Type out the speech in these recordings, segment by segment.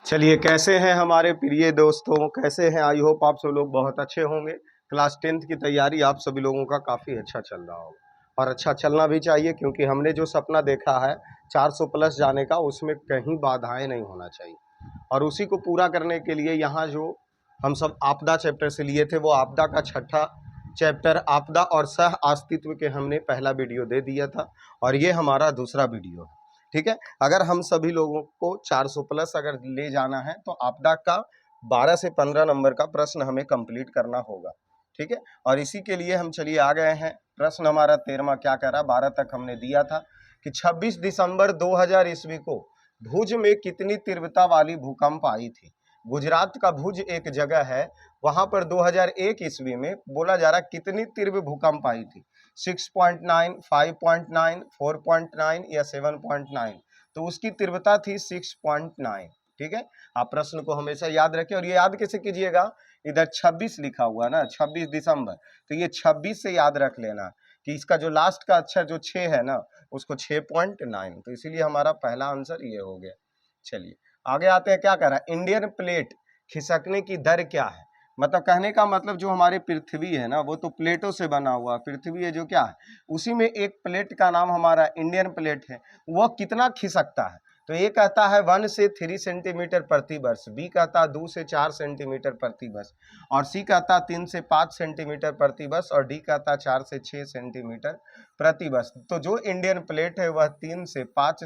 चलिए, कैसे हैं हमारे प्रिय दोस्तों, कैसे हैं? आई होप आप सब लोग बहुत अच्छे होंगे। क्लास 10th की तैयारी आप सभी लोगों का काफ़ी अच्छा चल रहा होगा और अच्छा चलना भी चाहिए, क्योंकि हमने जो सपना देखा है 400 प्लस जाने का, उसमें कहीं बाधाएं नहीं होना चाहिए। और उसी को पूरा करने के लिए यहाँ जो हम सब आपदा चैप्टर से लिए थे, वो आपदा का छठा चैप्टर आपदा और सह अस्तित्व के हमने पहला वीडियो दे दिया था और ये हमारा दूसरा वीडियो है। ठीक है, अगर हम सभी लोगों को 400 प्लस अगर ले जाना है तो आपदा का 12 से 15 नंबर का प्रश्न हमें कंप्लीट करना होगा। ठीक है, और इसी के लिए हम चलिए आ गए हैं। प्रश्न हमारा 13वां क्या कह रहा, 12 तक हमने दिया था कि 26 दिसंबर 2000 ईस्वी को भुज में कितनी तीव्रता वाली भूकंप आई थी। गुजरात का भुज एक जगह है, वहां पर 2001 ईस्वी में बोला जा रहा कितनी तीव्र भूकंप आई थी। 6.9, 5.9, 4.9 या 7.9। तो उसकी तीव्रता थी 6.9। ठीक है, आप प्रश्न को हमेशा याद रखें। और ये याद कैसे कीजिएगा, इधर 26 लिखा हुआ ना, 26 दिसंबर, तो ये 26 से याद रख लेना कि इसका जो लास्ट का अक्षर जो 6 है ना, उसको 6.9, तो इसीलिए हमारा पहला आंसर ये हो गया। चलिए आगे आते हैं, क्या कह रहा है, इंडियन प्लेट खिसकने की दर क्या है। मतलब कहने का मतलब जो हमारी पृथ्वी है ना, वो तो प्लेटों से बना हुआ पृथ्वी है, जो क्या है उसी में एक प्लेट का नाम हमारा इंडियन प्लेट है, वह कितना खिसकता है। तो ए कहता है 1 से 3 सेंटीमीटर प्रति वर्ष, बी कहता है 2 से 4 सेंटीमीटर प्रति वर्ष, और सी कहता है 3 से 5 सेंटीमीटर प्रति वर्ष, और डी कहता है 4 से 6 सेंटीमीटर प्रति वर्ष। तो जो इंडियन प्लेट है वह 3 से 5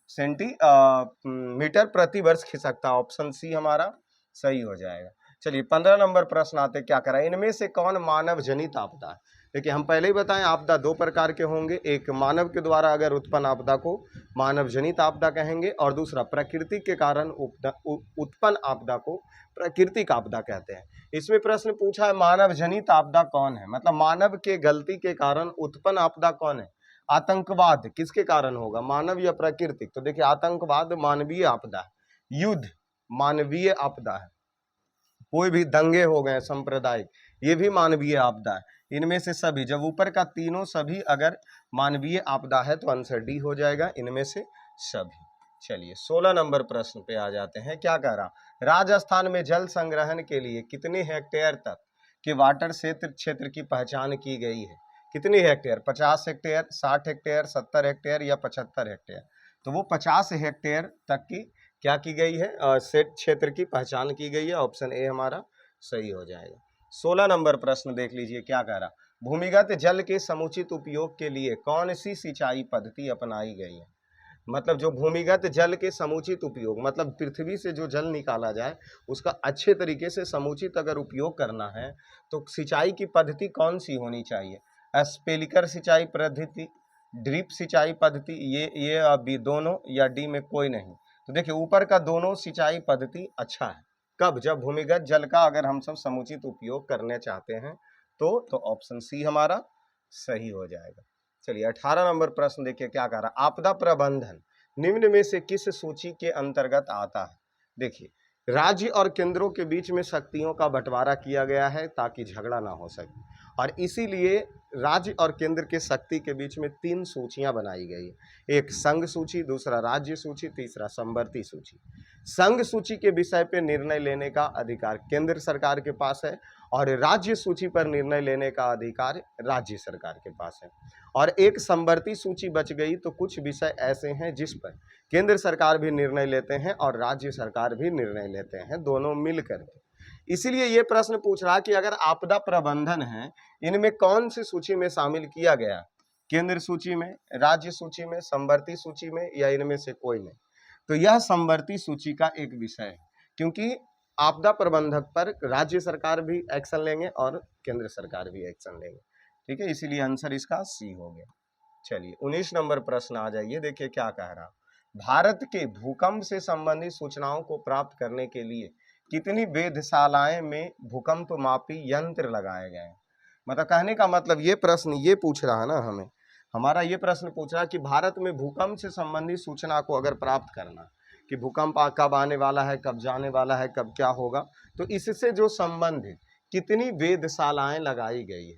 सेंटीमीटर प्रति वर्ष खिसकता है। ऑप्शन सी हमारा सही हो जाएगा। चलिए 15 नंबर प्रश्न आते, क्या करा, इनमें से कौन मानव जनित आपदा है। देखिए हम पहले ही बताएं, आपदा दो प्रकार के होंगे, एक मानव के द्वारा अगर उत्पन्न आपदा को मानव जनित आपदा कहेंगे, और दूसरा प्रकृति के कारण उत्पन्न आपदा को प्राकृतिक आपदा कहते हैं। इसमें प्रश्न पूछा है मानव जनित आपदा कौन है, मतलब मानव के गलती के कारण उत्पन्न आपदा कौन है। आतंकवाद किसके कारण होगा, मानव या प्राकृतिक। तो देखिए आतंकवाद मानवीय आपदा है, युद्ध मानवीय आपदा है, कोई भी दंगे हो गए सांप्रदायिक, ये भी मानवीय आपदा है। इनमें से सभी, जब ऊपर का तीनों सभी अगर मानवीय आपदा है तो आंसर डी हो जाएगा, इनमें से सभी। चलिए 16 नंबर प्रश्न पे आ जाते हैं, क्या कह रहा, राजस्थान में जल संग्रहण के लिए कितने हेक्टेयर तक के वाटर क्षेत्र की पहचान की गई है। कितनी हेक्टेयर, 50 हेक्टेयर, 60 हेक्टेयर, 70 हेक्टेयर या 75 हेक्टेयर। तो वो 50 हेक्टेयर तक की क्या की गई है, सेट क्षेत्र की पहचान की गई है। ऑप्शन ए हमारा सही हो जाएगा। 16 नंबर प्रश्न देख लीजिए, क्या कह रहा, भूमिगत जल के समुचित उपयोग के लिए कौन सी सिंचाई पद्धति अपनाई गई है। मतलब जो भूमिगत जल के समुचित उपयोग, मतलब पृथ्वी से जो जल निकाला जाए उसका अच्छे तरीके से समुचित अगर उपयोग करना है तो सिंचाई की पद्धति कौन सी होनी चाहिए। स्पेलिकर सिंचाई पद्धति, ड्रिप सिंचाई पद्धति, ये अभी दोनों, या डी में कोई नहीं। तो देखिए ऊपर का दोनों सिंचाई पद्धति अच्छा है, कब, जब भूमिगत जल का अगर हम सब समुचित उपयोग करने चाहते हैं तो ऑप्शन सी हमारा सही हो जाएगा। चलिए 18 नंबर प्रश्न देखिए, क्या कह रहा, आपदा प्रबंधन निम्न में से किस सूची के अंतर्गत आता है। देखिए राज्य और केंद्रों के बीच में शक्तियों का बंटवारा किया गया है ताकि झगड़ा ना हो सके, और इसीलिए राज्य और केंद्र के शक्ति के बीच में 3 सूचियां बनाई गई है, एक संघ सूची, दूसरा राज्य सूची, तीसरा संवर्ती सूची। संघ सूची के विषय पे निर्णय लेने का अधिकार केंद्र सरकार के पास है, और राज्य सूची पर निर्णय लेने का अधिकार राज्य सरकार के पास है। और एक संवर्ती सूची बच गई, तो कुछ विषय ऐसे हैं जिस पर केंद्र सरकार भी निर्णय लेते हैं और राज्य सरकार भी निर्णय लेते हैं, दोनों मिलकर के। इसीलिए ये प्रश्न पूछ रहा कि अगर आपदा प्रबंधन है, इनमें कौन सी सूची में शामिल किया गया, केंद्र सूची में, राज्य सूची में, संवर्ती सूची में, या इनमें से कोई नहीं। तो यह संवर्ती सूची का एक विषय है, क्योंकि आपदा प्रबंधक पर राज्य सरकार भी एक्शन लेंगे और केंद्र सरकार भी एक्शन लेंगे। ठीक है, इसीलिए आंसर इसका सी हो गया। चलिए 19 नंबर प्रश्न आ जाइए, देखिए क्या कह रहा, भारत के भूकंप से संबंधित सूचनाओं को प्राप्त करने के लिए कितनी वेधशालाएं में भूकंप मापी यंत्र लगाए गए हैं। मतलब कहने का मतलब ये प्रश्न ये पूछ रहा है ना, हमें हमारा ये प्रश्न पूछ रहा है कि भारत में भूकंप से संबंधित सूचना को अगर प्राप्त करना कि भूकंप कब आने वाला है, कब जाने वाला है, कब क्या होगा, तो इससे जो संबंधित कितनी वेधशालाएं लगाई गई है।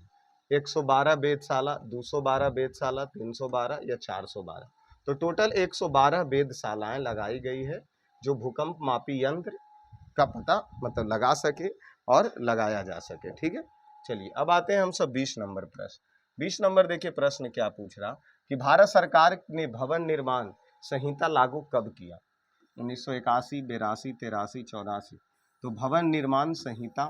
112 वेधशाला, 212 वेधशाला, 312 या 412। तो टोटल 112 वेधशालाएं लगाई गई है, जो भूकंप मापी यंत्र का पता मतलब लगा सके और लगाया जा सके। ठीक है, चलिए अब आते हैं हम सब 20 नंबर प्रश्न। 20 नंबर देखिए प्रश्न क्या पूछ रहा कि भारत सरकार ने भवन निर्माण संहिता लागू कब किया? 1981, 82, 83, 84। तो भवन निर्माण संहिता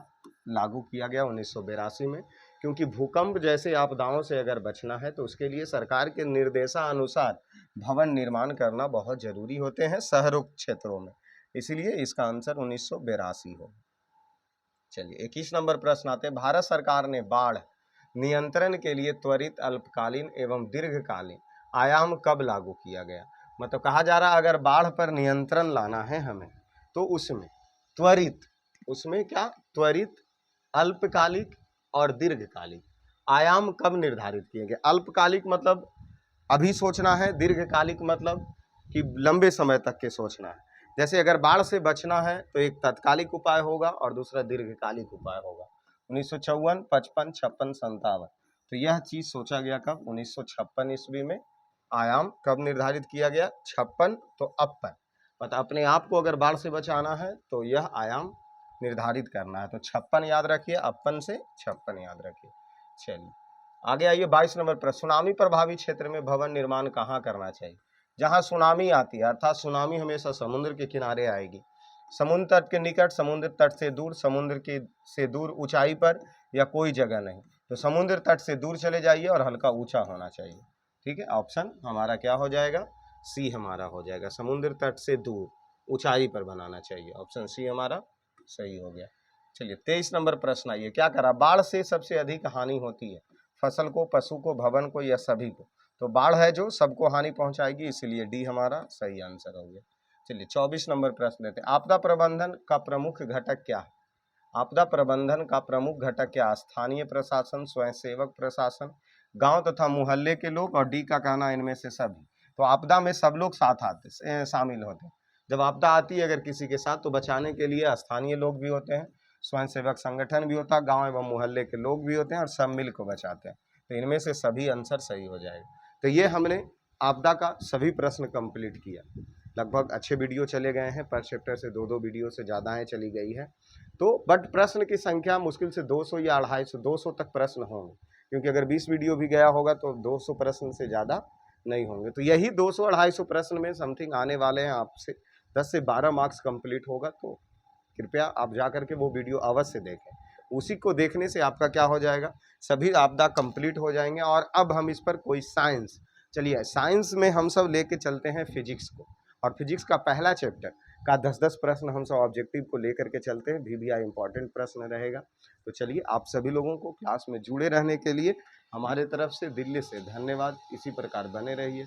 लागू किया गया 1982 में, क्योंकि भूकंप जैसे आपदाओं से अगर बचना है तो उसके लिए सरकार के निर्देशानुसार भवन निर्माण करना बहुत जरूरी होते हैं शहरों क्षेत्रों में, इसीलिए इसका आंसर 1982 हो। चलिए 21 नंबर प्रश्न आते हैं, भारत सरकार ने बाढ़ नियंत्रण के लिए त्वरित, अल्पकालीन एवं दीर्घकालीन आयाम कब लागू किया गया? मतलब कहा जा रहा अगर बाढ़ पर नियंत्रण लाना है हमें तो उसमें त्वरित, उसमें क्या त्वरित, अल्पकालिक और दीर्घकालिक आयाम कब निर्धारित किए गए? अल्पकालिक मतलब अभी सोचना है, दीर्घकालिक मतलब कि लंबे समय तक के सोचना है। जैसे अगर बाढ़ से बचना है तो एक तत्कालिक उपाय होगा और दूसरा दीर्घकालिक उपाय होगा। 1954, 55, 56, 57। तो यह चीज सोचा गया कब? 1956 ईस्वी में। आयाम कब निर्धारित किया गया? 56 तो अपन मतलब अपने आप को अगर बाढ़ से बचाना है तो यह आयाम निर्धारित करना है, तो 56 याद रखिए, अपन से 56 याद रखिए। चलिए आगे आइए 22 नंबर प्रश्न, सुनामी प्रभावित क्षेत्र में भवन निर्माण कहाँ करना चाहिए? जहां सुनामी आती है, अर्थात सुनामी हमेशा समुद्र के किनारे आएगी, समुद्र तट के निकट, समुद्र तट से दूर, समुद्र के से दूर ऊंचाई पर या कोई जगह नहीं। तो समुद्र तट से दूर चले जाइए और हल्का ऊंचा होना चाहिए। ठीक है, ऑप्शन हमारा क्या हो जाएगा? सी हमारा हो जाएगा, समुद्र तट से दूर ऊंचाई पर बनाना चाहिए। ऑप्शन सी हमारा सही हो गया। चलिए 23 नंबर प्रश्न आइए, क्या करा? बाढ़ से सबसे अधिक हानि होती है फसल को, पशु को, भवन को या सभी को? तो बाढ़ है जो सबको हानि पहुंचाएगी, इसलिए डी हमारा सही आंसर हो गया। चलिए 24 नंबर प्रश्न लेते हैं, आपदा प्रबंधन का प्रमुख घटक क्या है? आपदा प्रबंधन का प्रमुख घटक क्या? स्थानीय प्रशासन, स्वयंसेवक प्रशासन, गांव तथा मोहल्ले के लोग, और डी का कहना इनमें से सभी। तो आपदा में सब लोग साथ आते शामिल होते हैं। जब आपदा आती है अगर किसी के साथ तो बचाने के लिए स्थानीय लोग भी होते हैं, स्वयंसेवक संगठन भी होता है, गांव एवं मोहल्ले के लोग भी होते हैं और सब मिल को बचाते हैं। तो इनमें से सभी आंसर सही हो जाएगा। तो ये हमने आपदा का सभी प्रश्न कंप्लीट किया। लगभग अच्छे वीडियो चले गए हैं, पर चैप्टर से 2-2 वीडियो से ज़्यादा चली गई है। तो बट प्रश्न की संख्या मुश्किल से 200 या 250, 200 तक प्रश्न होंगे, क्योंकि अगर 20 वीडियो भी गया होगा तो 200 प्रश्न से ज़्यादा नहीं होंगे। तो यही 200-250 प्रश्न में समथिंग आने वाले हैं, आपसे 10 से 12 मार्क्स कंप्लीट होगा। तो कृपया आप जा करके वो वीडियो अवश्य देखें, उसी को देखने से आपका क्या हो जाएगा, सभी आपदा कंप्लीट हो जाएंगे। और अब हम इस पर कोई साइंस, चलिए साइंस में हम सब लेके चलते हैं फिजिक्स को, और फिजिक्स का पहला चैप्टर का 10-10 प्रश्न हम सब ऑब्जेक्टिव को लेकर के चलते हैं, VVI इंपॉर्टेंट प्रश्न रहेगा। तो चलिए आप सभी लोगों को क्लास में जुड़े रहने के लिए हमारे तरफ से दिल्ली से धन्यवाद। इसी प्रकार बने रहिए।